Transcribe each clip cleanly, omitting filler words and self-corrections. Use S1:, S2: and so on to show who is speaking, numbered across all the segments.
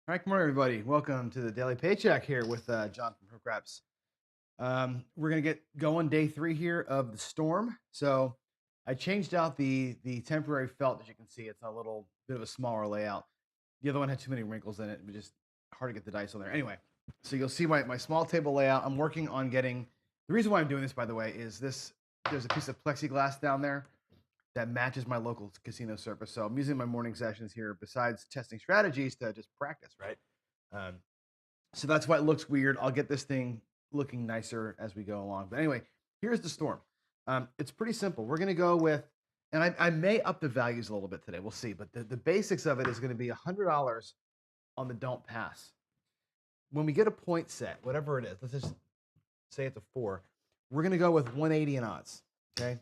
S1: All right, good morning, everybody. Welcome to the Daily Paycheck here with John from Crapsee. We're gonna get going day 3 here of the storm. So I changed out the temporary felt. As you can see, it's a little bit of a smaller layout. The other one had too many wrinkles in it. It was just hard to get the dice on there. Anyway, so you'll see my small table layout. I'm working on getting. The reason why I'm doing this, by the way, is this. There's a piece of plexiglass down there that matches my local casino surface. So I'm using my morning sessions here, besides testing strategies, to just practice, right? Um, so that's why it looks weird. I'll get this thing looking nicer as we go along. But anyway, here's the storm. It's pretty simple. We're going to go with, and I may up the values a little bit today. We'll see. But the basics of it is going to be $100 on the don't pass. When we get a point set, whatever it is, let's just say it's a 4. We're going to go with 180 in odds. Okay.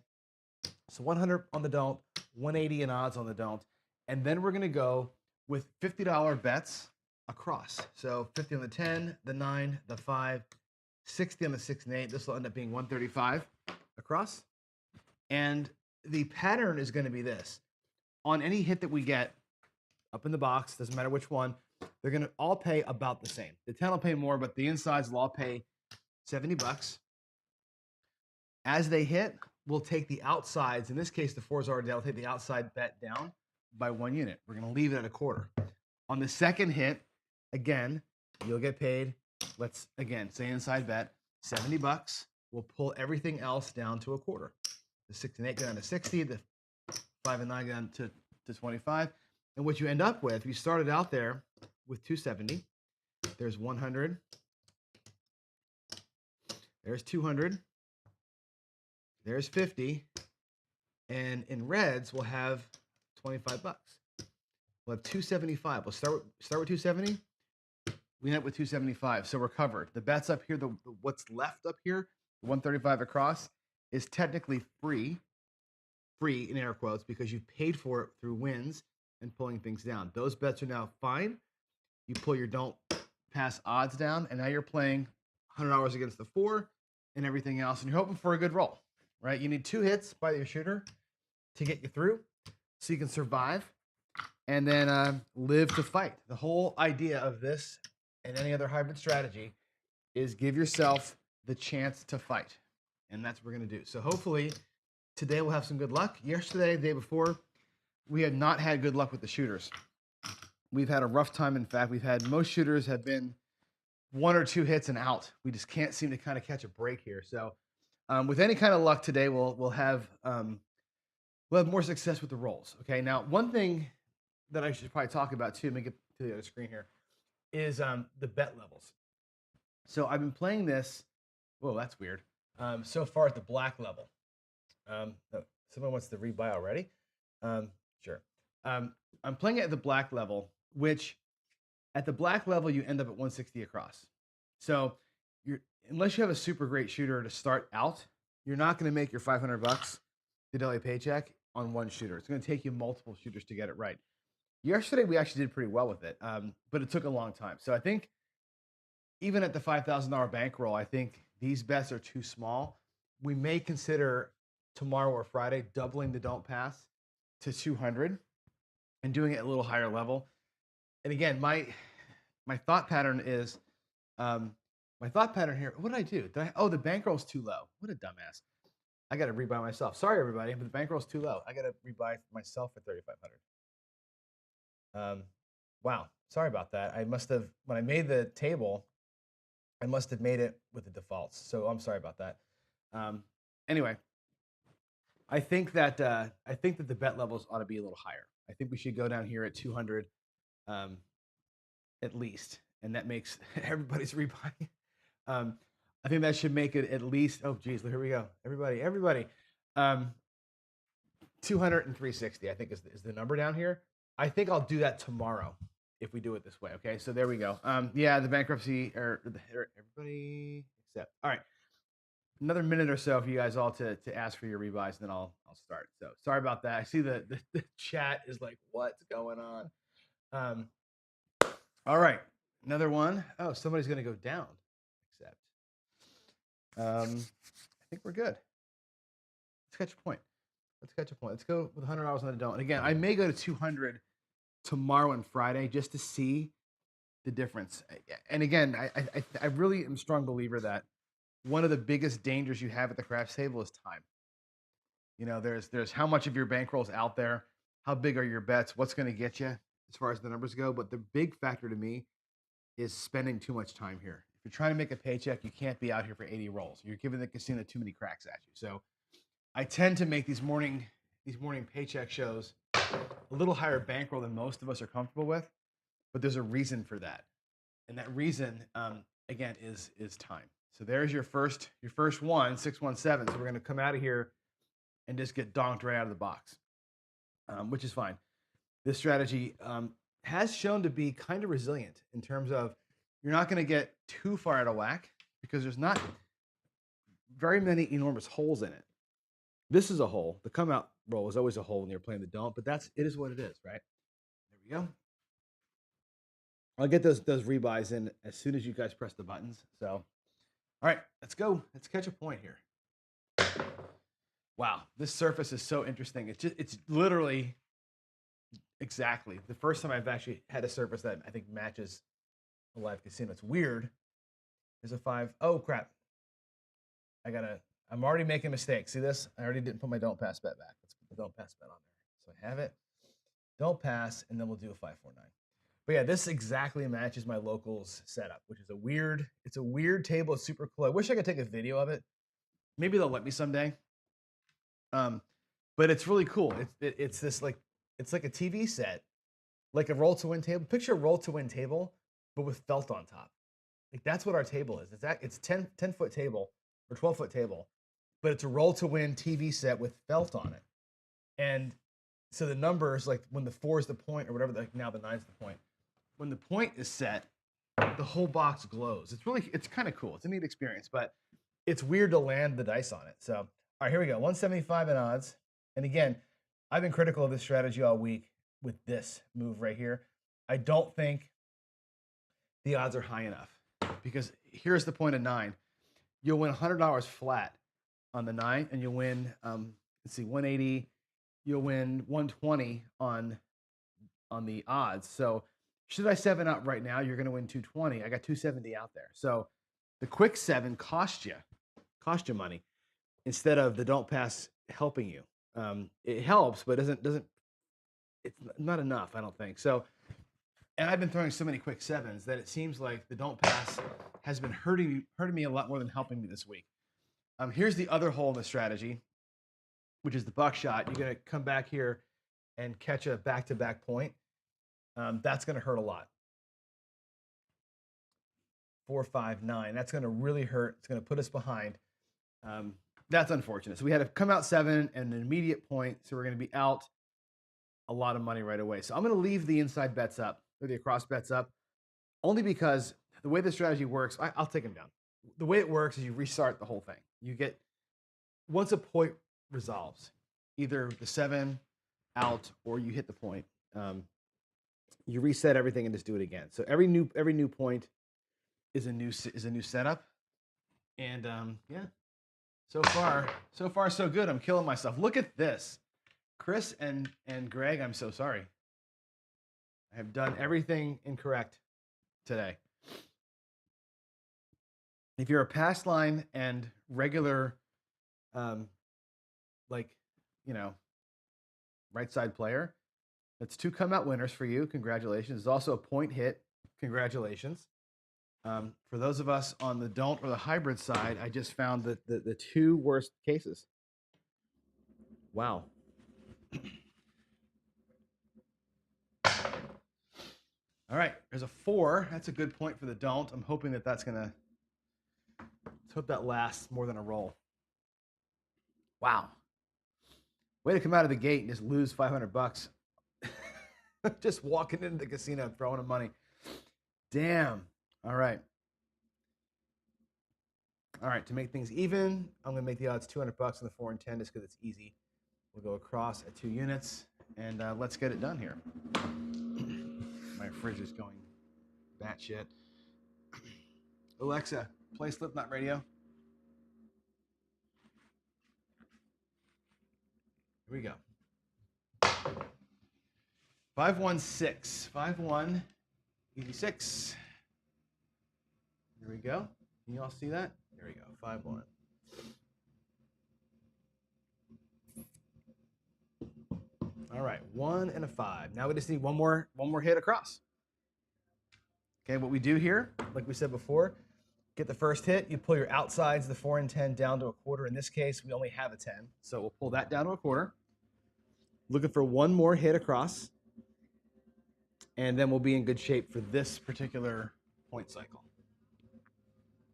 S1: So 100 on the don't, 180 in odds on the don't. And then we're going to go with $50 bets across. So 50 on the 10, the 9, the 5, 60 on the 6 and 8. This will end up being 135 across. And the pattern is going to be this. On any hit that we get up in the box, doesn't matter which one, they're going to all pay about the same. The 10 will pay more, but the insides will all pay 70 bucks. As they hit, we'll take the outsides. In this case, the 4s already down. We'll take the outside bet down by 1 unit. We're going to leave it at a quarter. On the second hit, again, you'll get paid. Let's, again, say inside bet, 70 bucks. We'll pull everything else down to a quarter. The 6 and 8 go down to 60. The 5 and 9 go down to 25. And what you end up with, you started out there with 270. There's 100. There's 200. There's 50. And in reds, we'll have 25 bucks. We'll have 275. We'll start with 270. We end up with 275. So we're covered. The bets up here, what's left up here, the 135 across, is technically free in air quotes, because you paid for it through wins and pulling things down. Those bets are now fine. You pull your don't pass odds down, and now you're playing $100 against the 4 and everything else, and you're hoping for a good roll, right? You need 2 hits by your shooter to get you through so you can survive and then live to fight. The whole idea of this and any other hybrid strategy is give yourself the chance to fight. And that's what we're going to do. So hopefully today we'll have some good luck. Yesterday, the day before, we had not had good luck with the shooters. We've had a rough time. In fact, most shooters have been 1 or 2 hits and out. We just can't seem to kind of catch a break here. So with any kind of luck today, we'll have more success with the rolls. Okay. Now, one thing that I should probably talk about too, let me get to the other screen here, is the bet levels. So I've been playing this. Whoa, that's weird. So far at the black level. Someone wants to rebuy already. Sure. I'm playing it at the black level, which at the black level you end up at 160 across. So unless you have a super great shooter to start out, you're not going to make your 500 bucks, the daily paycheck, on one shooter. It's going to take you multiple shooters to get it right. Yesterday, we actually did pretty well with it, but it took a long time. So I think even at the $5,000 bankroll, I think these bets are too small. We may consider tomorrow or Friday doubling the don't pass to 200 and doing it at a little higher level. And again, my thought pattern is, my thought pattern here, what did I do? The bankroll's too low. What a dumbass. I got to rebuy myself. Sorry, everybody, but the bankroll's too low. I got to rebuy myself for 3,500. Wow. Sorry about that. When I made the table, I must have made it with the defaults. So I'm sorry about that. Anyway, I think that the bet levels ought to be a little higher. I think we should go down here at 200, at least, and that makes everybody's rebuying. I think that should make it at least. Oh, geez, here we go. Everybody. 200 and 360, I think is the number down here. I think I'll do that tomorrow if we do it this way. Okay, so there we go. Yeah, the bankruptcy or everybody except. All right, another minute or so for you guys all to ask for your rebuys, and then I'll start. So sorry about that. I see the chat is like, what's going on? All right, another one. Oh, somebody's gonna go down. Except, I think we're good. Let's catch a point. Let's go with $100 on the don't. And again, I may go to 200 tomorrow and Friday just to see the difference. And again, I really am a strong believer that one of the biggest dangers you have at the craps table is time. You know, there's how much of your bankroll's out there, how big are your bets, what's going to get you as far as the numbers go. But the big factor to me is spending too much time here. If you're trying to make a paycheck, you can't be out here for 80 rolls. You're giving the casino too many cracks at you. So I tend to make these morning paycheck shows a little higher bankroll than most of us are comfortable with, but there's a reason for that, and that reason, again, is time. So there's your first one, 617. So we're going to come out of here and just get donked right out of the box, which is fine. This strategy has shown to be kind of resilient in terms of you're not going to get too far out of whack because there's not very many enormous holes in it. This is a hole. The come out roll is always a hole when you're playing the don't, but it is what it is, right? There we go. I'll get those rebuys in as soon as you guys press the buttons. So, all right, let's go. Let's catch a point here. Wow, this surface is so interesting. It's literally exactly the first time I've actually had a surface that I think matches a live casino. It's weird. There's a 5. Oh crap! I'm already making mistakes. See this? I already didn't put my don't pass bet back. Let's put the don't pass bet on there. So I have it. Don't pass, and then we'll do a 5-4-9. But yeah, this exactly matches my locals setup, which is it's a weird table. It's super cool. I wish I could take a video of it. Maybe they'll let me someday. But it's really cool. It's this it's like a TV set, like a roll to win table. Picture a roll to win table, but with felt on top. Like that's what our table is. It's 10-foot table or 12-foot table, but it's a roll to win TV set with felt on it. And so the numbers, like when the 4 is the point or whatever, like now the 9 is the point. When the point is set, the whole box glows. It's kind of cool. It's a neat experience, but it's weird to land the dice on it. So, all right, here we go. 175 in odds. And again, I've been critical of this strategy all week with this move right here. I don't think the odds are high enough because here's the point of 9. You'll win $100 flat on the 9, and you'll win, let's see, 180. You'll win 120 on the odds. So should I 7 up right now, you're going to win 220. I got 270 out there. So the quick 7 cost you money instead of the don't pass helping you. It helps, but it's not enough, I don't think. So, and I've been throwing so many quick 7s that it seems like the don't pass has been hurting me a lot more than helping me this week. Here's the other hole in the strategy, which is the buckshot. You're going to come back here and catch a back-to-back point. That's going to hurt a lot. 4, 5, 9. That's going to really hurt. It's going to put us behind. That's unfortunate. So we had to come out 7 and an immediate point. So we're going to be out a lot of money right away. So I'm going to leave the inside bets up or the across bets up only because the way the strategy works, I'll take them down. The way it works is you restart the whole thing. You get, once a point resolves, either the 7 out or you hit the point, you reset everything and just do it again. So every new point is a new setup. And yeah, so far so good. I'm killing myself. Look at this. Chris and Greg, I'm so sorry. I have done everything incorrect today. If you're a pass line and regular, right side player, that's 2 come out winners for you. Congratulations. There's also a point hit. Congratulations. For those of us on the don't or the hybrid side, I just found the 2 worst cases. Wow. All right, there's a 4. That's a good point for the don't. I'm hoping that's going to, let's hope that lasts more than a roll. Wow. Way to come out of the gate and just lose $500. Just walking into the casino and throwing them money. Damn. All right. All right, to make things even, I'm going to make the odds $200 on the 4 and 10 just because it's easy. We'll go across at 2 units, and let's get it done here. My fridge is going batshit. Alexa, play Slipknot Radio. Here we go. 516. 5-1. 86. There we go. Can you all see that? There we go. 5-1. All right, 1 and a 5. Now we just need one more hit across. Okay, what we do here, like we said before, get the first hit. You pull your outsides, the 4 and 10, down to a quarter. In this case, we only have a 10, so we'll pull that down to a quarter. Looking for one more hit across, and then we'll be in good shape for this particular point cycle.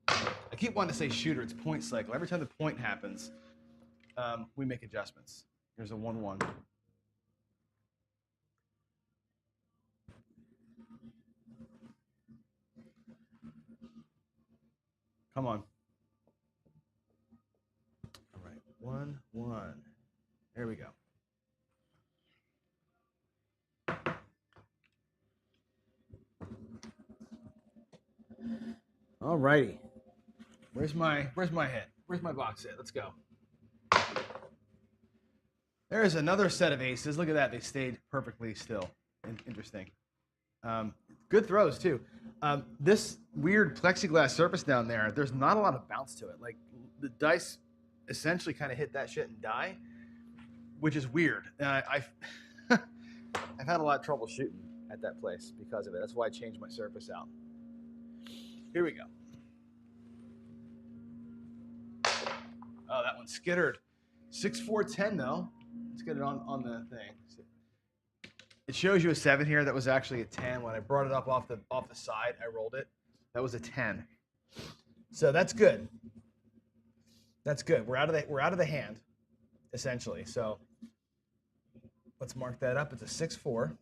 S1: I keep wanting to say shooter. It's point cycle. Every time the point happens, we make adjustments. Here's a 1-1. Come on. All right, 1-1. There we go. All righty. Where's my hit? Where's my box hit? Let's go. There's another set of aces. Look at that. They stayed perfectly still. Interesting. Good throws, too. This weird plexiglass surface down there, there's not a lot of bounce to it. Like, the dice essentially kind of hit that shit and die, which is weird. I've had a lot of trouble shooting at that place because of it. That's why I changed my surface out. Here we go. Oh, that one skittered. 6-4-10 though. Let's get it on the thing. It shows you a 7 here. That was actually a 10. When I brought it up off the side, I rolled it. That was a 10. So that's good. That's good. We're out of the hand, essentially. So let's mark that up. It's a 6-4.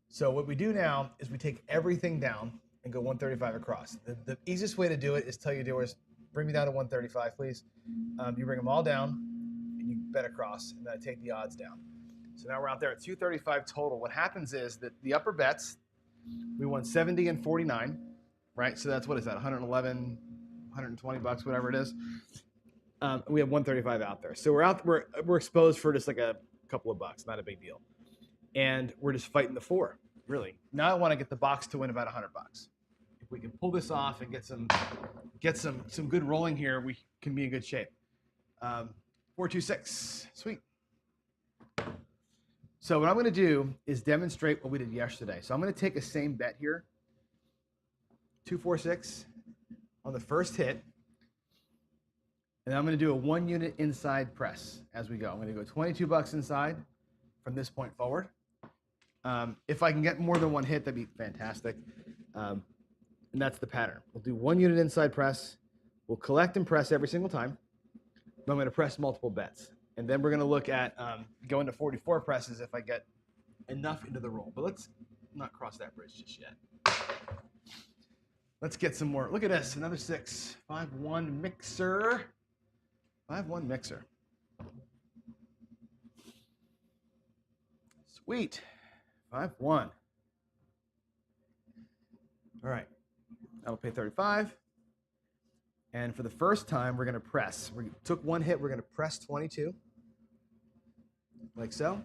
S1: So what we do now is we take everything down and go 135 across. The easiest way to do it is tell your dealers, bring me down to 135, please. You bring them all down, and you bet across, and then I take the odds down. So now we're out there at 235 total. What happens is that the upper bets, we won 70 and 49, right? So that's, what is that, 111, 120 bucks, whatever it is. We have 135 out there. So we're exposed for just like a couple of bucks, not a big deal. And we're just fighting the 4, really. Now I want to get the box to win about 100 bucks. If we can pull this off and get some good rolling here, we can be in good shape. 4-2-6, sweet. So what I'm going to do is demonstrate what we did yesterday. So I'm going to take a same bet here, 2-4-6 on the first hit, and I'm going to do a 1 unit inside press as we go. I'm going to go 22 bucks inside from this point forward. If I can get more than one hit, that'd be fantastic. And that's the pattern. We'll do 1 unit inside press. We'll collect and press every single time. But I'm going to press multiple bets. And then we're going to look at going to 44 presses if I get enough into the roll. But let's not cross that bridge just yet. Let's get some more. Look at this, another 6. 5-1 mixer. 5-1 mixer. Sweet. 5-1. All right. I'll pay 35. And for the first time, we're going to press. We took one hit. We're going to press 22, like so.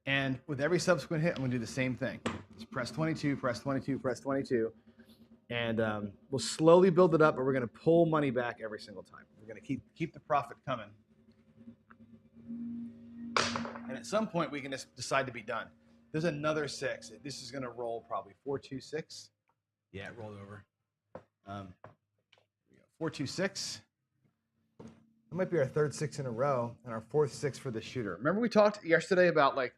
S1: And with every subsequent hit, I'm going to do the same thing. Just press 22, press 22, press 22. And we'll slowly build it up, but we're going to pull money back every single time. We're going to keep the profit coming. And at some point, we can just decide to be done. There's another 6. This is going to roll probably 4-2-6. Yeah, it rolled over. 4-2-6. That might be our third 6 in a row and our fourth 6 for the shooter. Remember we talked yesterday about like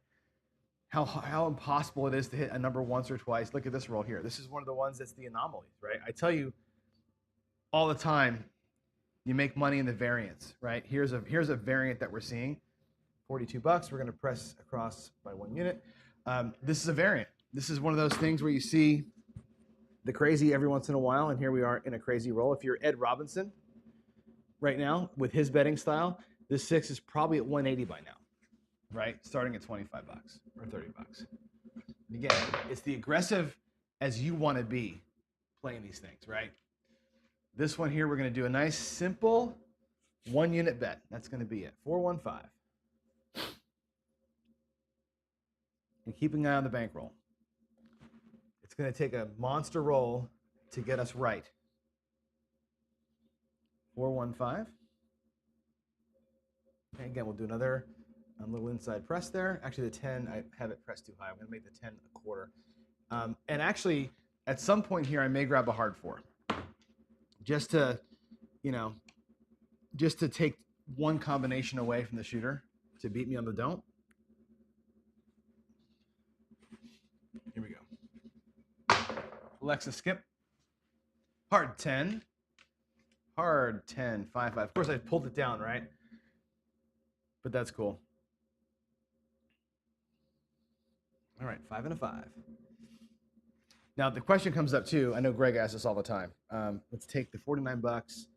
S1: how impossible it is to hit a number once or twice. Look at this roll here. This is one of the ones that's the anomalies, right? I tell you all the time, you make money in the variance, right? Here's a variant that we're seeing. 42 bucks. We're going to press across by 1 unit. This is a variant. This is one of those things where you see the crazy every once in a while, and here we are in a crazy roll. If you're Ed Robinson right now with his betting style, this 6 is probably at 180 by now, right? Starting at 25 bucks or 30 bucks. And again, it's the aggressive as you want to be playing these things, right? This one here, we're going to do a nice, simple 1 unit bet. That's going to be it. 4-1-5. and keeping an eye on the bankroll. It's going to take a monster roll to get us right. 415. Okay, again, we'll do another little inside press there. Actually, the 10, I have it pressed too high. I'm going to make the 10 a quarter. And actually, at some point here, I may grab a hard 4. Just to, just to take one combination away from the shooter to beat me on the don't. Here we go. Alexa skip. Hard 10. Hard 10, 5-5. Of course, I pulled it down, right? But that's cool. All right, 5 and a 5. Now the question comes up too. I know Greg asks this all the time. Let's take the 49 bucks.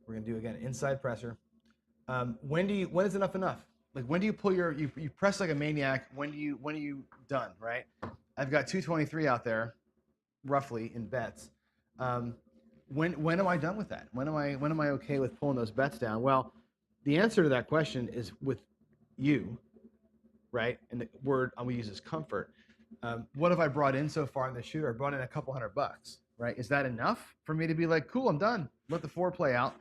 S1: We're gonna do again inside presser. When is enough enough? Like when do you pull you press like a maniac? When are you done? Right? I've got 223 out there, roughly in bets. When am I done with that? When am I okay with pulling those bets down? Well, the answer to that question is with you, right? And the word I'm gonna use is comfort. What have I brought in so far in the shooter? I brought in a couple $100, right? Is that enough for me to be like, cool, I'm done? Let the 4 play out,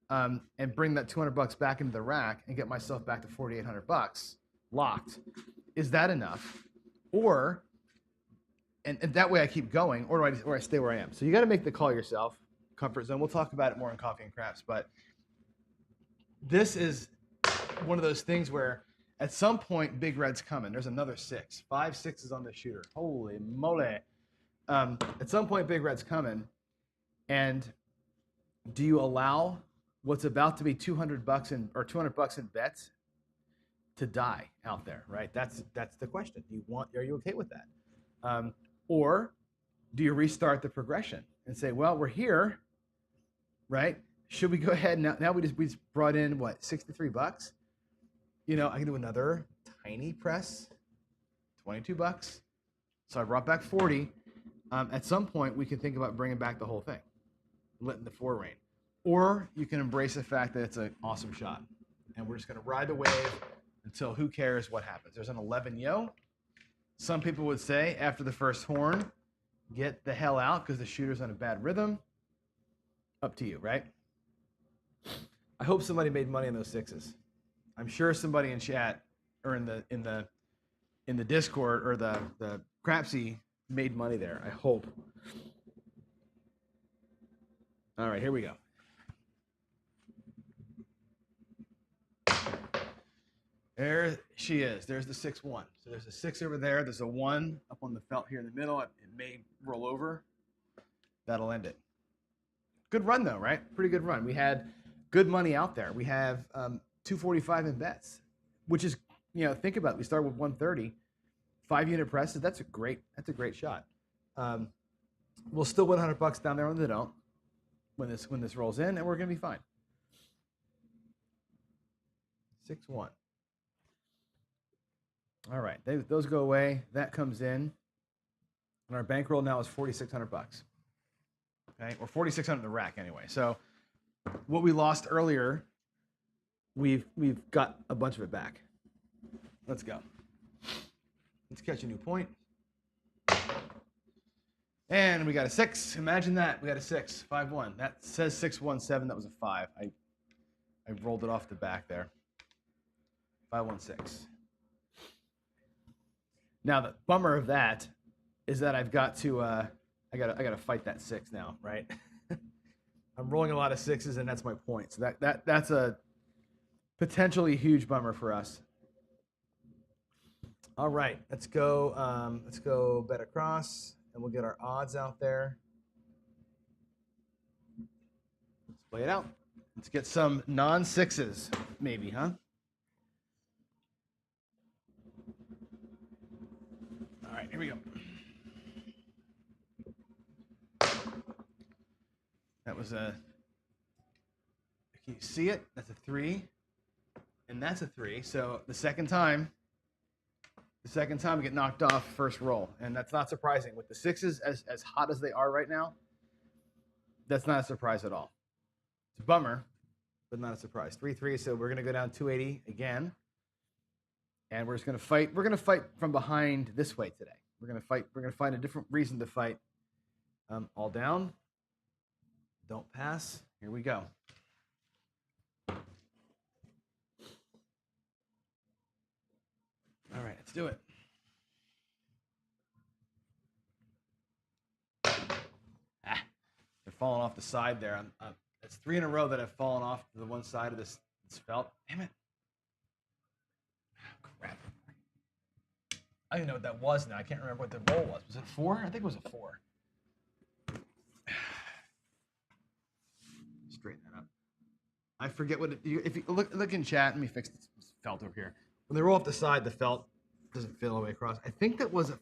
S1: and bring that $200 back into the rack and get myself back to $4,800 locked. Is that enough? Or, and that way I keep going, or I stay where I am. So you got to make the call yourself. Comfort zone. We'll talk about it more in Coffee and Craps, but this is one of those things where at some point, big red's coming. There's another 6. 5 6s on the shooter. Holy moly. At some point, big red's coming. And do you allow what's about to be $200 or $200 in bets to die out there, right? That's the question. Are you okay with that? Or do you restart the progression and say, well, we're here, right? Should we go ahead now? We just brought in what, $63? I can do another tiny press, $22. So I brought back 40. At some point, we can think about bringing back the whole thing, letting the 4 reign. Or you can embrace the fact that it's an awesome shot. And we're just going to ride the wave until who cares what happens. There's an 11 yo. Some people would say after the first horn, get the hell out because the shooter's on a bad rhythm. Up to you, right? I hope somebody made money on those 6s. I'm sure somebody in chat or in the Discord or the Crapsee made money there. I hope. All right, here we go. There she is. There's the 6-1. So there's a 6 over there. There's a 1 up on the felt here in the middle. It may roll over. That'll end it. Good run though, right? Pretty good run. We had good money out there. We have 245 in bets, which is, think about it. We start with 130, 5-unit presses. That's a great shot. We'll still win $100 down there on the don't when this rolls in, and we're gonna be fine. 6-1. All right, those go away. That comes in, and our bankroll now is $4,600. Okay, or 4,600 in the rack anyway. So what we lost earlier, we've got a bunch of it back. Let's go. Let's catch a new point. And we got a 6. Imagine that. We got a 6. 5-1. That says 6-1-7. That was a 5. I rolled it off the back there. 5-1-6. Now the bummer of that is that I've got to I gotta fight that 6 now, right? I'm rolling a lot of 6s, and that's my point. So that's a potentially huge bummer for us. All right, let's go bet across, and we'll get our odds out there. Let's play it out. Let's get some non-6s, maybe, huh? All right, here we go. That was a, can you see it? That's a 3, and that's a 3. So the second time we get knocked off first roll, and that's not surprising. With the 6s as hot as they are right now, that's not a surprise at all. It's a bummer, but not a surprise. 3-3, so we're gonna go down 280 again. And we're just gonna fight. We're gonna fight from behind this way today. We're gonna fight. We're gonna find a different reason to fight. All down. Don't pass. Here we go. All right, let's do it. They're falling off the side there. It's 3 in a row that have fallen off to the one side of this felt. Damn it. Oh, crap. I don't even know what that was now. I can't remember what the roll was. Was it 4? I think it was a 4. Straighten that up. I forget what it, if you look in chat, let me fix this felt over here. When they roll off the side, the felt doesn't fit all the way across. I think that was a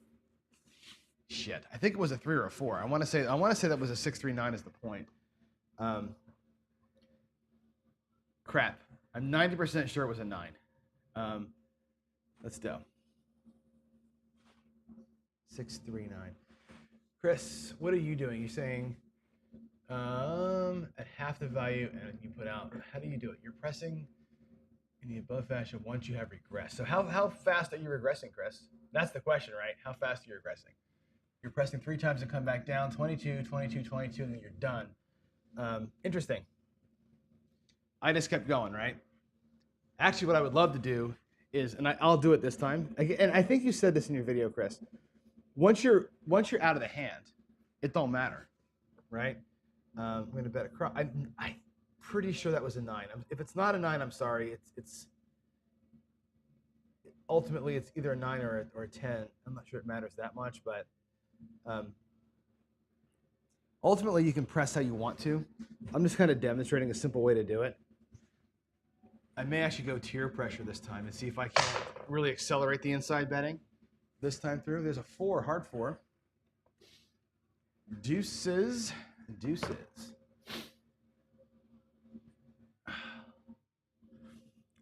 S1: shit. I think it was a 3 or a 4. I want to say that was a 639 is the point. Crap. I'm 90% sure it was a 9. Let's do 639. Chris, what are you doing? You're saying at half the value and you put out. How do you do it? You're pressing in the above fashion once you have regressed. So how fast are you regressing, Chris? That's the question, right? How fast are you regressing? You're pressing 3 times and come back down, 22, 22, 22, and then you're done. Interesting. I just kept going, right? Actually, what I would love to do is, and I'll do it this time, and I think you said this in your video, Chris. Once you're out of the hand, it don't matter, right? I'm going to bet across. I'm pretty sure that was a 9. If it's not a 9, I'm sorry. It's ultimately it's either a 9 or a 10. I'm not sure it matters that much, but ultimately you can press how you want to. I'm just kind of demonstrating a simple way to do it. I may actually go tier pressure this time and see if I can really accelerate the inside betting this time through. There's a 4, hard 4. Deuces.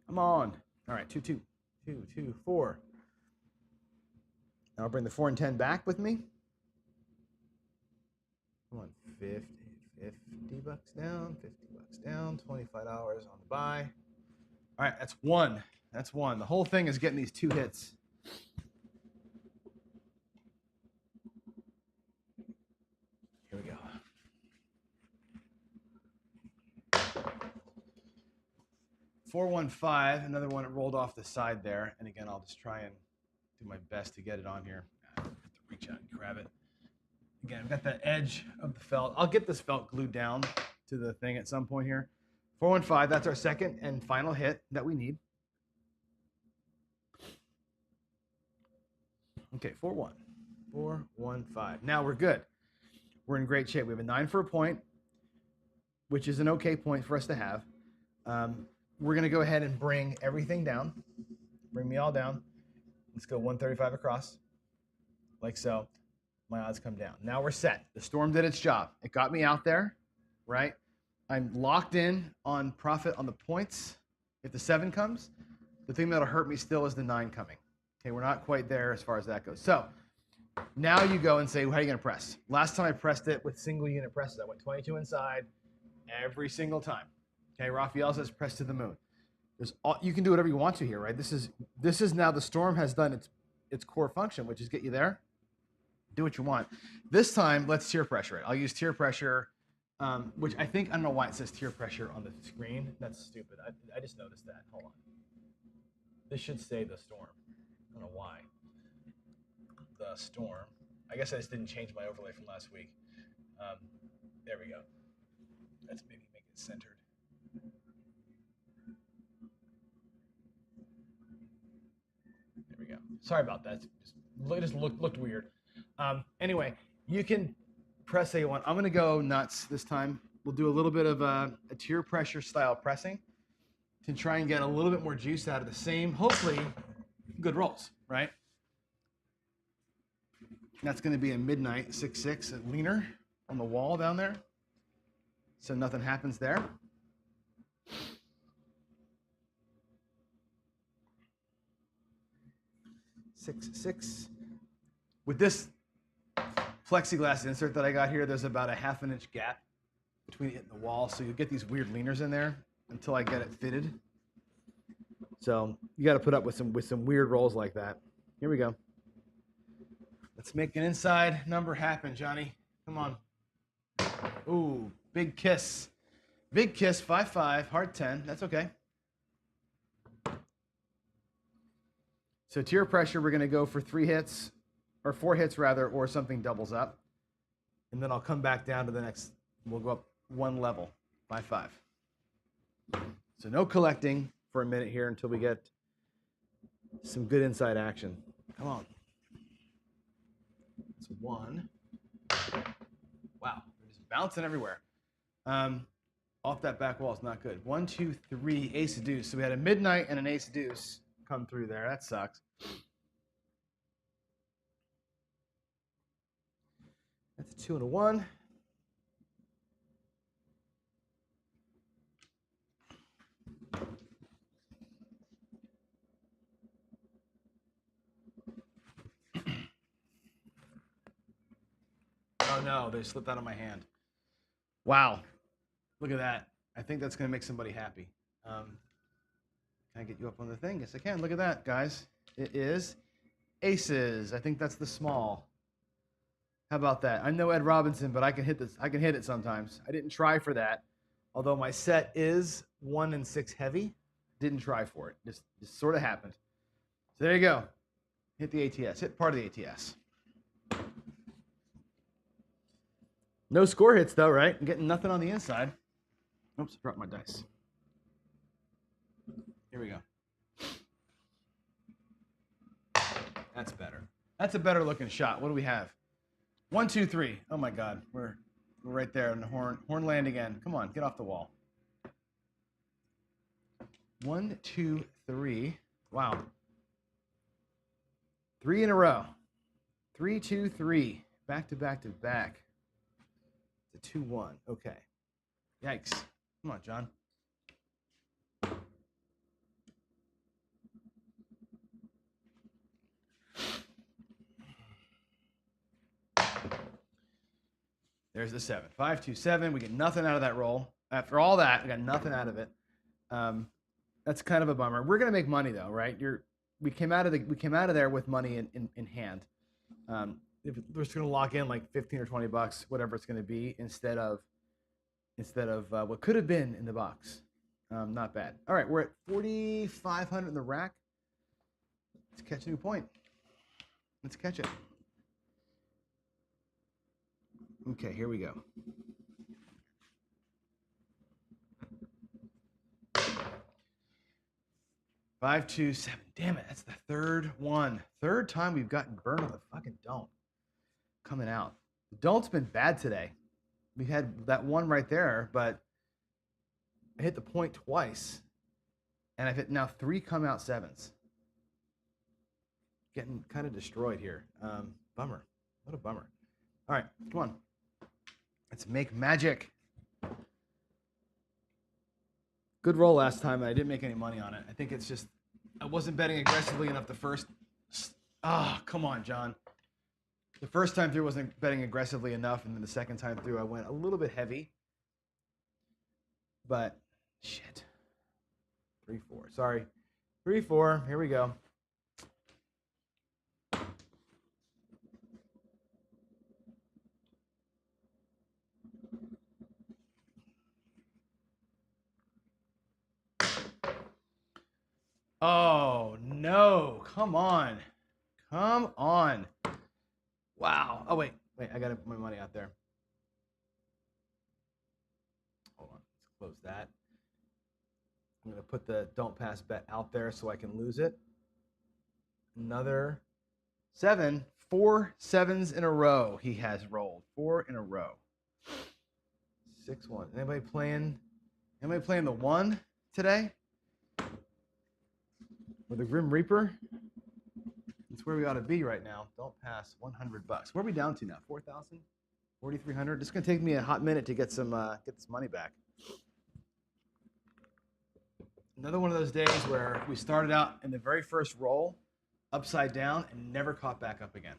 S1: Come on. All right, 2, 2, 2, 2, 4. Now I'll bring the 4 and 10 back with me. Come on, 50 bucks down, 50 bucks down, $25 on the buy. All right, that's 1. That's 1. The whole thing is getting these 2 hits. Here we go. 415, another one that rolled off the side there. And again, I'll just try and do my best to get it on here. I have to reach out and grab it. Again, I've got that edge of the felt. I'll get this felt glued down to the thing at some point here. 415, that's our second and final hit that we need. Okay, 4-1. 4-1-5. Now we're good. We're in great shape. We have a 9 for a point, which is an okay point for us to have. We're going to go ahead and bring everything down. Bring me all down. Let's go 135 across, like so. My odds come down. Now we're set. The storm did its job. It got me out there, right? I'm locked in on profit on the points. If the 7 comes, the thing that'll hurt me still is the 9 coming. Okay, we're not quite there as far as that goes. So now you go and say, how are you going to press? Last time I pressed it with single unit presses. I went 22 inside every single time. Okay, Raphael says press to the moon. You can do whatever you want to here, right? This is now the storm has done its core function, which is get you there. Do what you want. This time, let's tier pressure it. I'll use tier pressure, which I don't know why it says tier pressure on the screen. That's stupid. I just noticed that. Hold on. This should say the storm. I don't know why. The storm. I guess I just didn't change my overlay from last week. There we go. Let's maybe make it centered. There we go. Sorry about that. It just looked weird. Anyway, you can press A1. I'm going to go nuts this time. We'll do a little bit of a tier pressure style pressing to try and get a little bit more juice out of the same, hopefully, good rolls, right? That's going to be a midnight 6-6 leaner on the wall down there. So nothing happens there. Six. With this plexiglass insert that I got here, there's about a ½ inch gap between it and the wall. So you get these weird leaners in there until I get it fitted. So you got to put up with some weird rolls like that. Here we go. Let's make an inside number happen, Johnny. Come on. Ooh, big kiss. Big kiss, 5-5, hard 10. That's okay. So tier pressure, we're going to go for 3 hits, or 4 hits rather, or something doubles up. And then I'll come back down to the next. We'll go up 1 level, 5-5. So no collecting for a minute here until we get some good inside action. Come on. That's 1. Wow, they're just bouncing everywhere. Off that back wall is not good. 1, 2, 3, ace of deuce. So we had a midnight and an ace of deuce come through there. That sucks. That's a 2 and a 1. Oh no, they slipped out of my hand. Wow. Look at that. I think that's going to make somebody happy. Can I get you up on the thing? Yes, I can. Look at that, guys. It is aces. I think that's the small. How about that? I'm no Ed Robinson, but I can hit this. I can hit it sometimes. I didn't try for that. Although my set is 1 and 6 heavy. Didn't try for it. Just sort of happened. So there you go. Hit the ATS. Hit part of the ATS. No score hits though, right? I'm getting nothing on the inside. Oops, dropped my dice. Here we go. That's better. That's a better looking shot. What do we have? 1, 2, 3. Oh my God, we're right there in the horn land again. Come on, get off the wall. 1, 2, 3. Wow. 3 in a row. 3, 2, 3. Back to back to back. It's a 2-1. Okay. Yikes. Come on, John. There's the 7. 5, 2, 7. We get nothing out of that roll. After all that, we got nothing out of it. That's kind of a bummer. We're gonna make money though, right? We came out of there with money in hand. If we're just gonna lock in like 15 or 20 bucks, whatever it's gonna be, instead of what could have been in the box. Not bad. All right, we're at 4,500 in the rack. Let's catch a new point. Let's catch it. Okay, here we go. Five, 2, 7. Damn it, that's the third one. Third time we've gotten burned on the fucking don't. Coming out. The don't has been bad today. We had that one right there, but I hit the point twice. And I've hit now 3 come out 7s. Getting kind of destroyed here. Bummer. What a bummer. All right, come on. Let's make magic. Good roll last time, and I didn't make any money on it. I think it's just I wasn't betting aggressively enough the first. Come on, John. The first time through wasn't betting aggressively enough, and then the second time through I went a little bit heavy. But shit. 3, 4. Sorry. 3, 4. Here we go. Oh, no. Come on. Come on. Wow. Oh, wait. I got to put my money out there. Hold on. Let's close that. I'm going to put the don't pass bet out there so I can lose it. Another 7. 4 7s in a row he has rolled. 4 in a row. 6, 1. Anybody playing the 1 today? Or the Grim Reaper? That's where we ought to be right now. Don't pass 100 bucks. Where are we down to now? 4,000? 4,300? It's going to take me a hot minute to get get this money back. Another one of those days where we started out in the very first roll upside down and never caught back up again.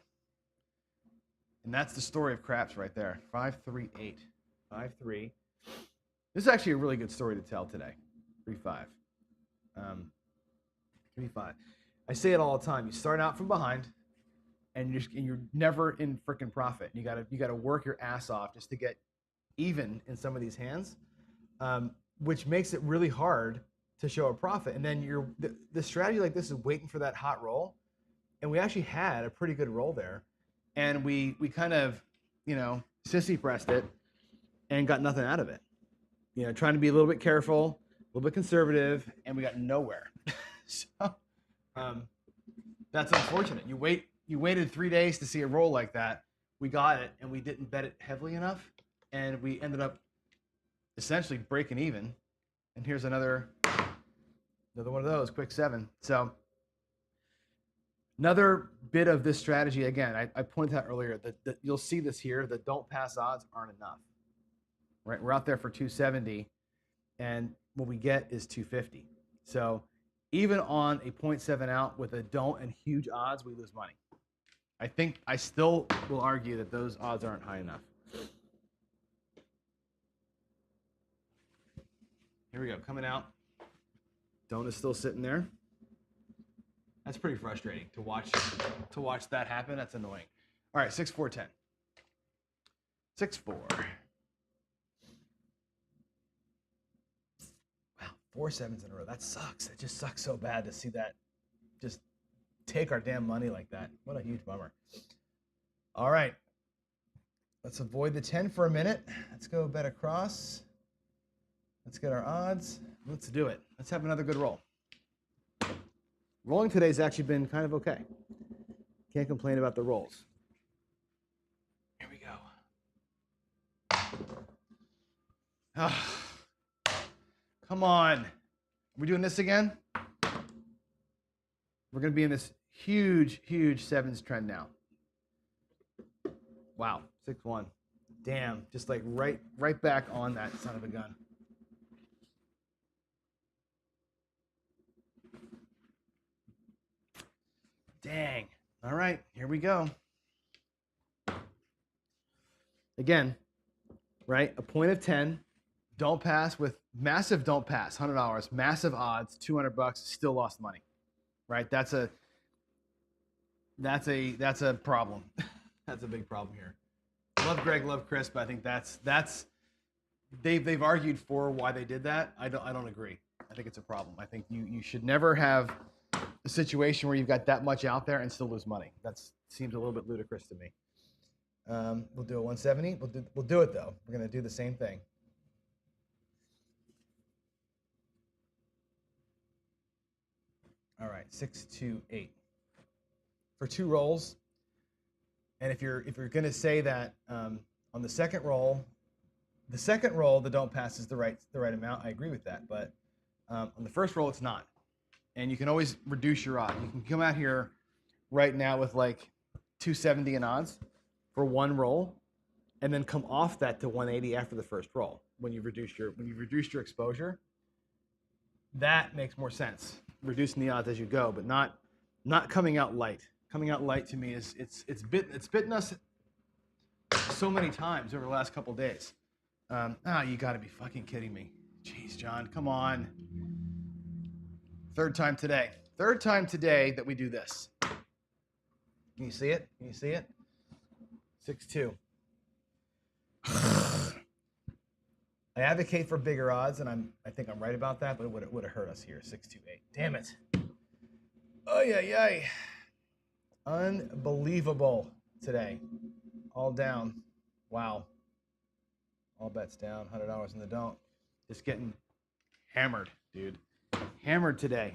S1: And that's the story of craps right there. 5, 3, 8. 5, 3. This is actually a really good story to tell today. 3, 5. Give me 5. I say it all the time. You start out from behind, and you're never in freaking profit. You gotta work your ass off just to get even in some of these hands, which makes it really hard to show a profit. And then the strategy like this is waiting for that hot roll, and we actually had a pretty good roll there, and we kind of sissy pressed it and got nothing out of it. Trying to be a little bit careful, a little bit conservative, and we got nowhere. So that's unfortunate. You waited 3 days to see a roll like that. We got it, and we didn't bet it heavily enough, and we ended up essentially breaking even. And here's another one of those, quick 7. So another bit of this strategy, again, I pointed out earlier that you'll see this here, the don't pass odds aren't enough. Right? We're out there for 270, and what we get is 250. So even on a 0.7 out with a don't and huge odds, we lose money. I still will argue that those odds aren't high enough. Here we go, coming out. Don't is still sitting there. That's pretty frustrating to watch that happen. That's annoying. All right, 6, 4, 10. 6, 4. Wow, 4 7s in a row. That sucks. It just sucks so bad to see that just take our damn money like that. What a huge bummer. All right. Let's avoid the 10 for a minute. Let's go bet across. Let's get our odds. Let's do it. Let's have another good roll. Rolling today's actually been kind of okay. Can't complain about the rolls. Here we go. Oh, come on. Are we doing this again? We're going to be in this huge, huge 7s trend now. Wow, 6-1. Damn, just like right back on that son of a gun. Dang. All right, here we go. Again, right? A point of 10. Don't pass with massive don't pass, $100, massive odds, $200, still lost money. Right? That's a problem. That's a big problem here. Love Greg, love Chris, but I think that's they've argued for why they did that. I don't agree. I think it's a problem. I think you should never have a situation where you've got that much out there and still lose money. That seems a little bit ludicrous to me. We'll do a 170. We'll do it though. We're gonna do the same thing. All right, 6, 2, 8 for 2 rolls. And if you're gonna say that on the second roll, the don't pass is the right amount. I agree with that, but on the first roll, it's not. And you can always reduce your odds. You can come out here right now with like 270 in odds for 1 roll, and then come off that to 180 after the first roll when you've reduced your exposure. That makes more sense. Reducing the odds as you go, but not coming out light. Coming out light to me is it's bitten us so many times over the last couple of days. You got to be fucking kidding me. Jeez, John, come on. Third time today that we do this. Can you see it? 6-2. I advocate for bigger odds, and I think I'm right about that, but it would have hurt us here. 6-2-8. Damn it. Ay. Unbelievable today. All down. Wow. All bets down. $100 in the don't. Just getting hammered, dude. Hammered today.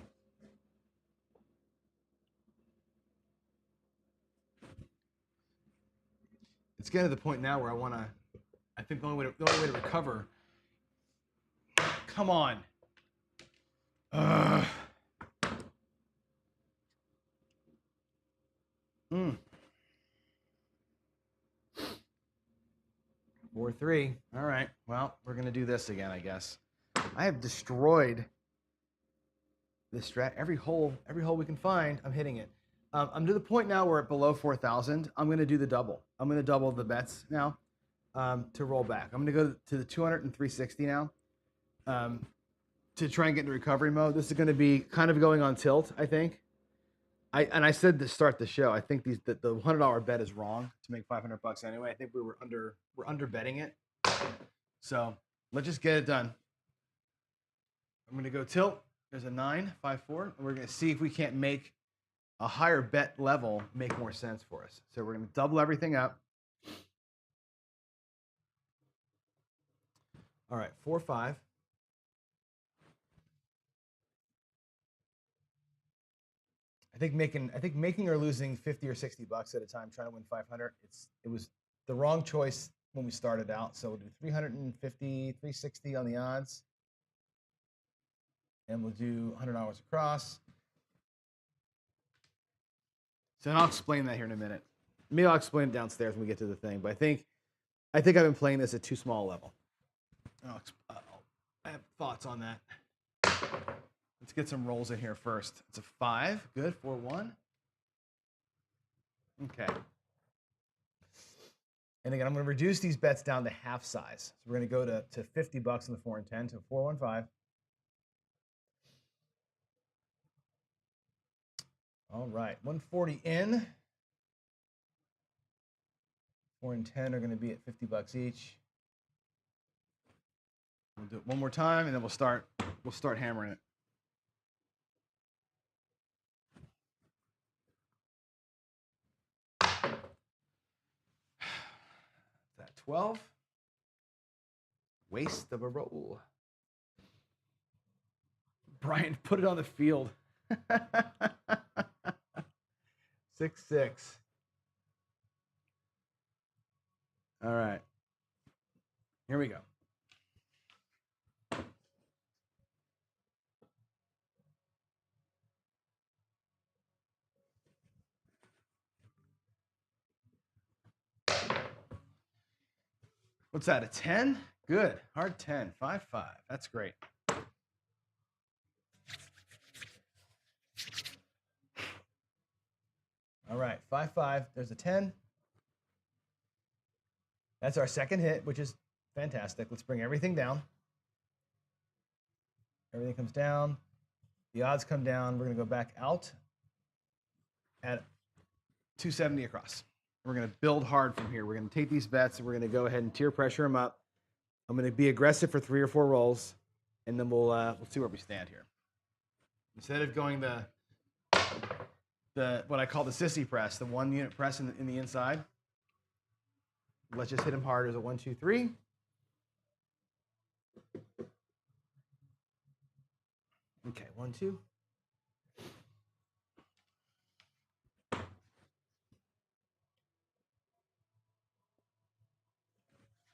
S1: It's getting to the point now where I think the only way to recover. Come on. 4-3. All right. Well, we're going to do this again, I guess. I have destroyed this strat. Every hole we can find, I'm hitting it. I'm to the point now where at below 4,000, I'm going to do the double. I'm going to double the bets now to roll back. I'm going to go to the 200 and 360 now to try and get into recovery mode. This is going to be kind of going on tilt, I think. I said to start the show, I think the $100 bet is wrong to make $500 anyway. I think we're under betting it. So let's just get it done. I'm going to go tilt. There's a 9, 5, 4. And we're going to see if we can't make a higher bet level make more sense for us. So we're going to double everything up. All right, 4, 5. I think making or losing 50 or 60 bucks at a time trying to win 500. It was the wrong choice when we started out. So we'll do 350, 360 on the odds, and we'll do $100 across. So I'll explain that here in a minute. Maybe I'll explain it downstairs when we get to the thing. But I think I've been playing this at too small a level. I have thoughts on that. Let's get some rolls in here first. It's a 5. Good. 4, 1. Okay. And again, I'm going to reduce these bets down to half size. So we're going to go to 50 bucks on the 4 and 10 to 4, 1, 5. All right. 140 in. 4 and 10 are going to be at 50 bucks each. We'll do it one more time, and then we'll start hammering it. That 12. Waste of a roll. Brian, put it on the field. 6, 6. All right. Here we go. What's that, a 10? Good. Hard 10. 5, 5. That's great. All right. 5, 5. There's a 10. That's our second hit, which is fantastic. Let's bring everything down. Everything comes down. The odds come down. We're going to go back out at 270 across. We're going to build hard from here. We're going to take these bets and we're going to go ahead and tier pressure them up. I'm going to be aggressive for 3 or 4 rolls, and then we'll see where we stand here. Instead of going the what I call the sissy press, the 1 unit press in the inside, let's just hit them hard as a 1, 2, 3. Okay, 1, 2.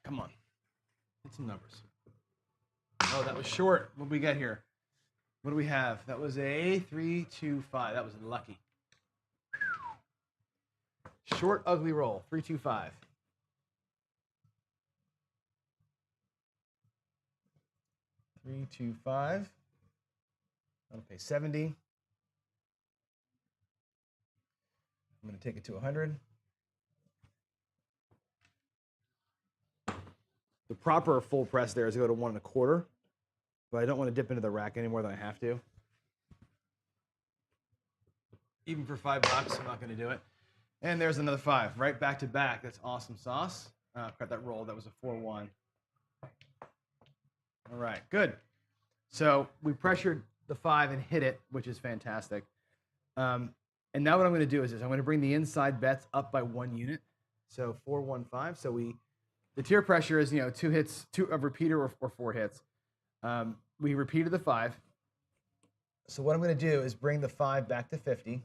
S1: Come on. Hit some numbers. Oh, that was short. What do we get here? What do we have? That was a 3, 2, 5. That was lucky. Short, ugly roll. 3, 2, 5. 3, 2, 5. I'll pay 70. I'm going to take it to 100. The proper full press there is to go to 1 1/4, but I don't want to dip into the rack any more than I have to. Even for $5, I'm not going to do it. And there's another 5, right back to back. That's awesome sauce. Got that roll. That was a 4, 1. All right, good. So we pressured the 5 and hit it, which is fantastic. And now what I'm going to do is I'm going to bring the inside bets up by 1 unit. So 4, 1, 5. So the tier pressure is 2 hits, 2 a repeater or 4 hits. We repeated the 5. So what I'm going to do is bring the 5 back to 50,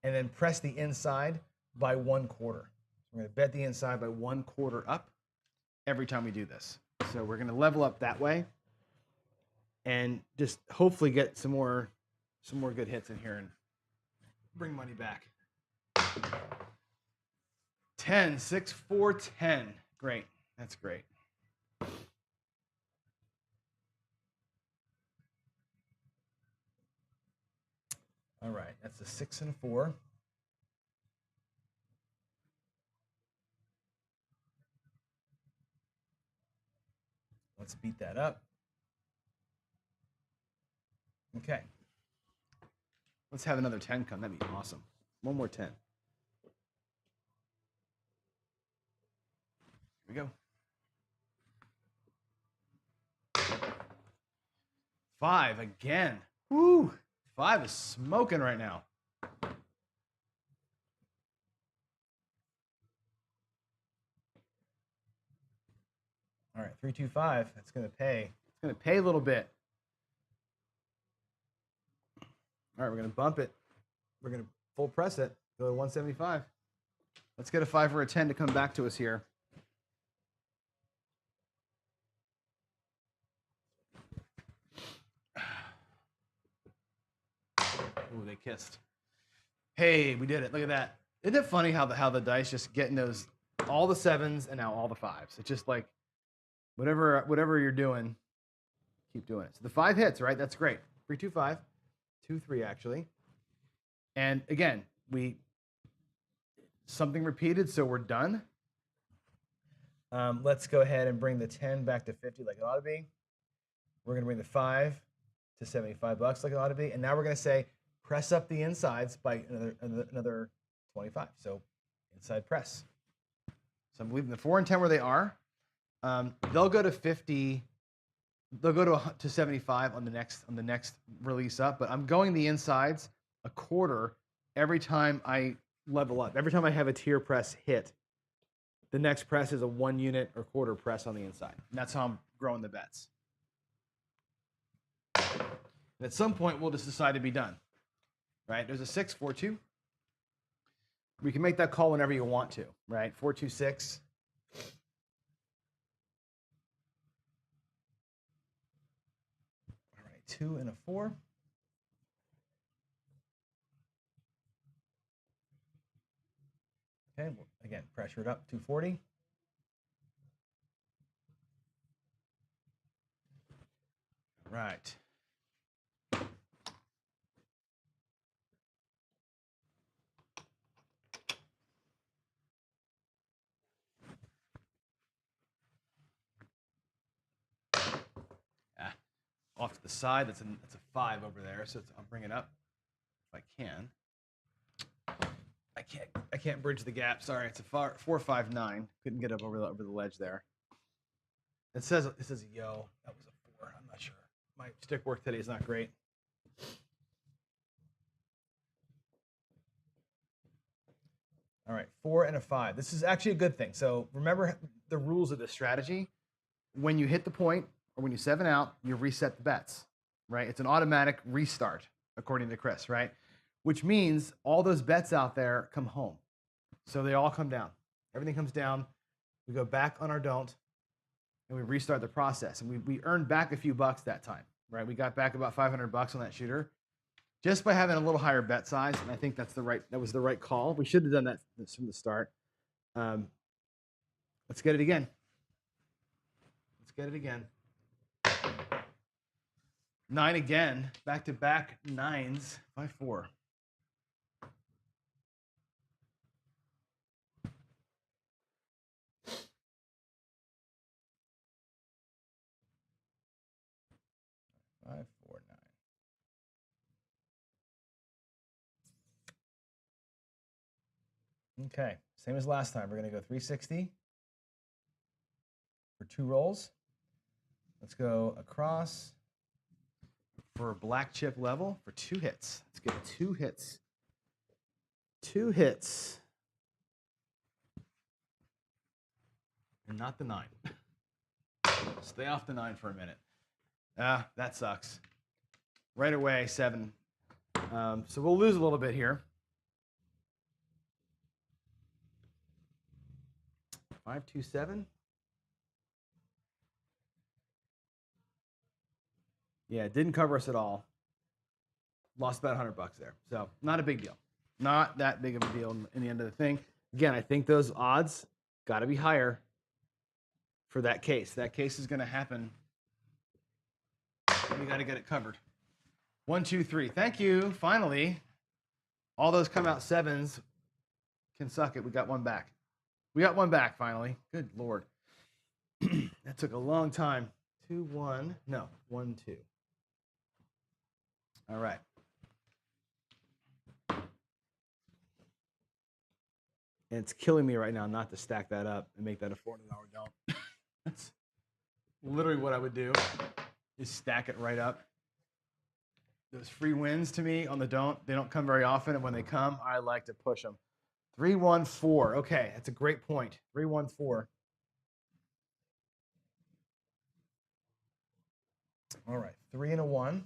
S1: and then press the inside by 1/4. I'm going to bet the inside by 1/4 up every time we do this. So we're going to level up that way, and just hopefully get some more good hits in here and bring money back. 10, 6, 4, 10. Great. That's great. All right. That's a 6 and a 4. Let's beat that up. Okay. Let's have another 10 come. That'd be awesome. One more 10. Here we go. 5 again. Woo! 5 is smoking right now. All right, 325. That's going to pay. It's going to pay a little bit. All right, we're going to bump it. We're going to full press it. Go to 175. Let's get a 5 or a 10 to come back to us here. Ooh, they kissed. Hey, we did it. Look at that. Isn't it funny how the dice just getting those all the 7s and now all the 5s? It's just like whatever you're doing, keep doing it. So the 5 hits, right? That's great. 3, 2, 5, 2, 3 actually. And again, something repeated, so we're done. Let's go ahead and bring the 10 back to 50 like it ought to be. We're going to bring the 5 to $75 like it ought to be. And now we're going to say press up the insides by another 25. So inside press. So I'm leaving the 4 and 10 where they are. They'll go to 50. They'll go to 75 on the next release up. But I'm going the insides a quarter every time I level up. Every time I have a tier press hit, the next press is a 1 unit or quarter press on the inside. And that's how I'm growing the bets. And at some point, we'll just decide to be done. Right? There's a 6, 4, 2. We can make that call whenever you want to. Right? 4, 2, 6. All right, 2 and a 4. Okay, well, again, pressure it up, 240. Right. Off to the side, that's a 5 over there, so I'll bring it up if I can. I can't bridge the gap. Sorry, it's a 4, 5, 9. Couldn't get up over the ledge there. It says yo. That was a 4. I'm not sure. My stick work today is not great. All right, 4 and a 5. This is actually a good thing. So remember the rules of this strategy. When you hit the point or when you 7 out, you reset the bets, right? It's an automatic restart, according to Chris, right? Which means all those bets out there come home. So they all come down. Everything comes down. We go back on our don't, and we restart the process. And we earned back a few bucks that time, right? We got back about $500 on that shooter just by having a little higher bet size. And I think that was the right call. We should have done that from the start. Let's get it again. Let's get it again. 9 again, back-to-back 9s by 4. Five, 4, 9. Okay, same as last time. We're going to go 360 for 2 rolls. Let's go across for black chip level for 2 hits. Let's get 2 hits. 2 hits. And not the 9. Stay off the 9 for a minute. That sucks. Right away, 7. So we'll lose a little bit here. 5, 2, 7. Yeah, it didn't cover us at all. Lost about $100 there. So not a big deal. Not that big of a deal in the end of the thing. Again, I think those odds got to be higher for that case. That case is going to happen. We got to get it covered. 1, 2, 3. Thank you. Finally, all those come out 7s can suck it. We got one back. We got one back finally. Good Lord. That took a long time. 2, 1. No, 1, 2. All right. And it's killing me right now not to stack that up and make that a $400 don't. That's literally what I would do, is stack it right up. Those free wins to me on the don't, they don't come very often. And when they come, I like to push them. 314. Okay, that's a great point. 314. All right, 3 and a 1.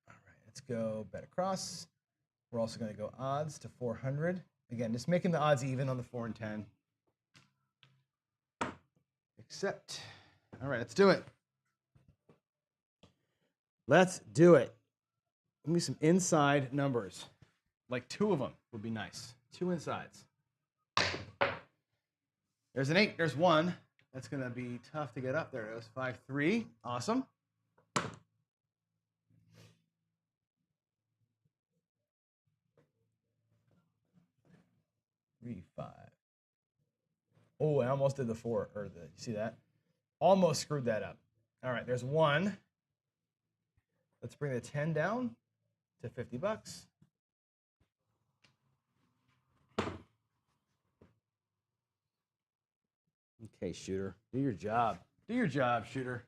S1: All right, let's go bet across. We're also going to go odds to 400. Again, just making the odds even on the 4 and 10. Accept. All right, let's do it. Let's do it. Give me some inside numbers. Like 2 of them would be nice. 2 insides. There's an 8. There's 1. That's going to be tough to get up. There it goes. 5-3. Awesome. 3-5. Oh, I almost did the 4. Or the, you see that? Almost screwed that up. All right, there's 1. Let's bring the 10 down to $50. Okay, shooter. Do your job. Do your job, shooter.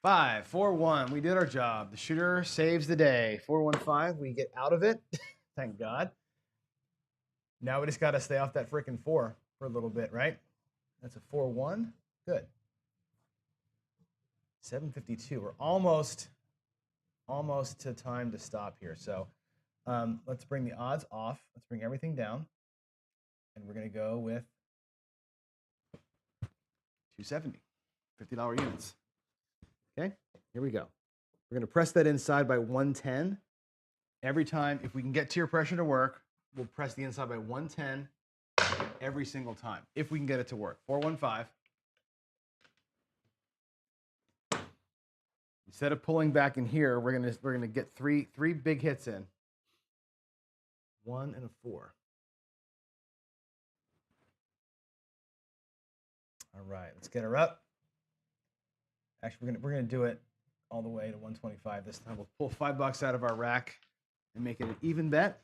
S1: 5, 4, 1. We did our job. The shooter saves the day. 4-1-5. We get out of it. Thank God. Now we just got to stay off that freaking 4 for a little bit, right? That's a 4-1. Good. 752. We're almost to time to stop here. So let's bring the odds off. Let's bring everything down. And we're going to go with 270. $50 units. Okay, here we go. We're going to press that inside by 110. Every time, if we can get tier pressure to work, we'll press the inside by 110 every single time, if we can get it to work. 4-1-5. Instead of pulling back in here, we're gonna get three big hits in. 1 and a 4. All right, let's get her up. Actually, we're gonna do it all the way to 125 this time. We'll pull $5 out of our rack and make it an even bet.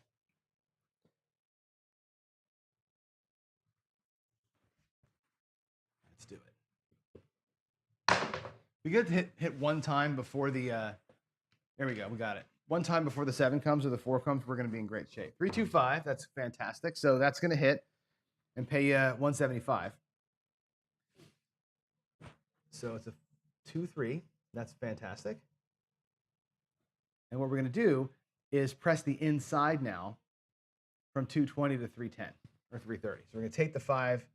S1: Let's do it. We get to hit one time before the. There we go. We got it. One time before the 7 comes or the 4 comes, we're going to be in great shape. 325. That's fantastic. So that's going to hit and pay you 175. So it's a 2-3. That's fantastic. And what we're going to do is press the inside now from 220 to 310 or 330. So we're going to take the 5,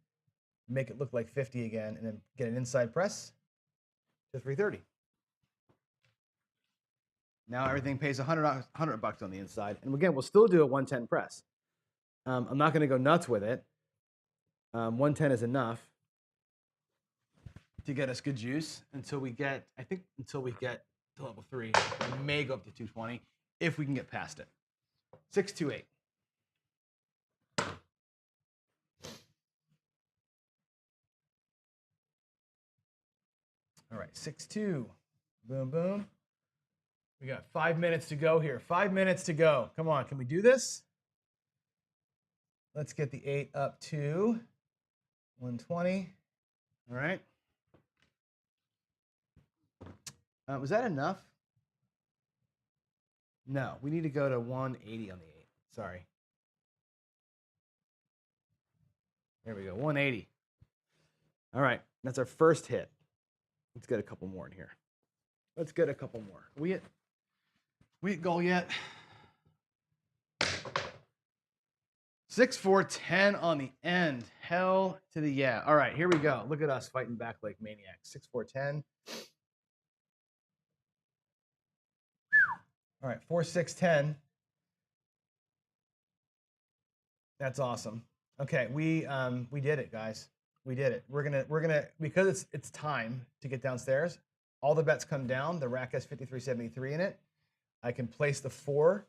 S1: make it look like 50 again, and then get an inside press to 330. Now everything pays $100 on the inside. And again, we'll still do a 110 press. I'm not going to go nuts with it. 110 is enough to get us good juice until we get, until we get to level 3. We may go up to 220 if we can get past it. 628. All right, 6-2. Boom, boom. We got 5 minutes to go here. 5 minutes to go. Come on, can we do this? Let's get the 8 up to 120. All right. Was that enough? No, we need to go to 180 on the 8. Sorry. There we go, 180. All right, that's our first hit. Let's get a couple more in here. Let's get a couple more. We at goal yet? 6, 4, 10 on the end. Hell to the yeah. All right, here we go. Look at us fighting back like maniacs. 6, 4, 10. All right, 4, 6, 10. That's awesome. Okay, we did it, guys. We did it. We're gonna because it's time to get downstairs. All the bets come down. The rack has 53.73 in it. I can place the 4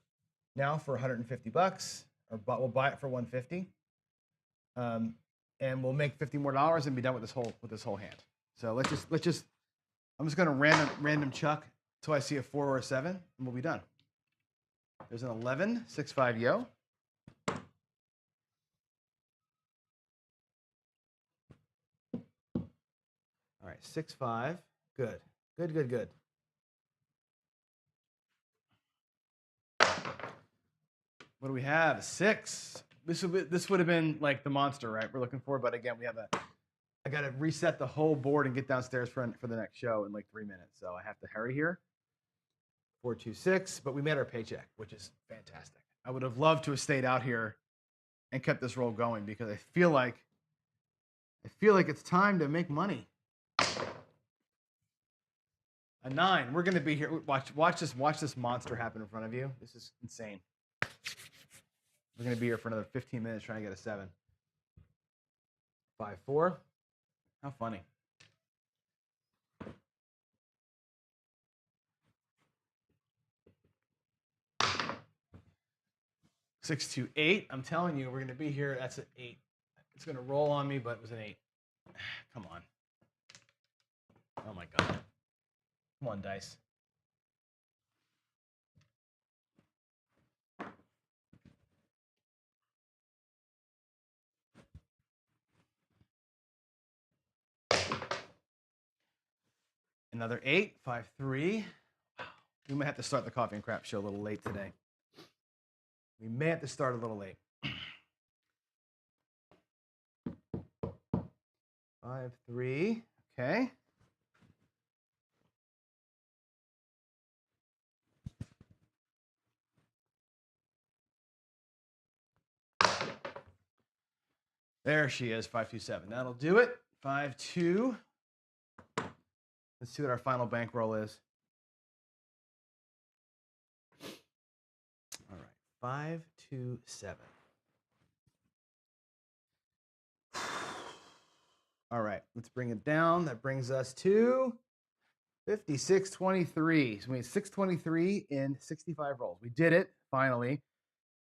S1: now for $150, or we'll buy it for $150. and we'll make $50 more and be done with this whole hand. So let's just I'm just gonna random chuck until I see a 4 or a 7, and we'll be done. There's an 11, 6-5 yo. All right, 6-5. Good. Good. What do we have? 6. This would have been like the monster, right? We're looking for, but again, I got to reset the whole board and get downstairs for the next show in like 3 minutes. So I have to hurry here. 4-2-6, but we made our paycheck, which is fantastic. I would have loved to have stayed out here and kept this roll going because I feel like it's time to make money. A 9. We're gonna be here. Watch this monster happen in front of you. This is insane. We're gonna be here for another 15 minutes trying to get a 7. 5-4. How funny. Six, 2, 8. I'm telling you, we're gonna be here. That's an 8. It's gonna roll on me, but it was an 8. Come on. Oh my god. Come on, dice. Another 8. 5-3. Wow. We might have to start the Coffee and Crap show a little late today. We may have to start a little late. 5-3. Okay. There she is, 5-2-7. That'll do it. 5-2. Let's see what our final bankroll is. All right, 5-2-7. All right, let's bring it down. That brings us to 56.23. So we had 623 in 65 rolls. We did it finally.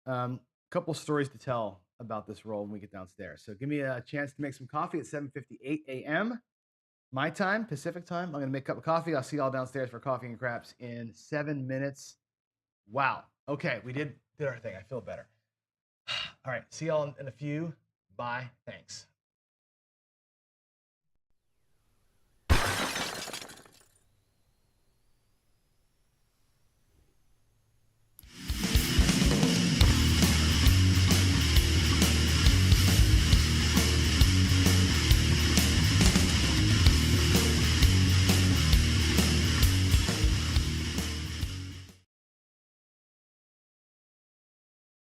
S1: Couple stories to tell about this roll when we get downstairs. So give me a chance to make some coffee at 7:58 a.m. my time, Pacific time. I'm gonna make a cup of coffee. I'll see y'all downstairs for Coffee and Craps in 7 minutes. Wow. Okay, we did our thing. I feel better. All right, see y'all in a few. Bye. Thanks.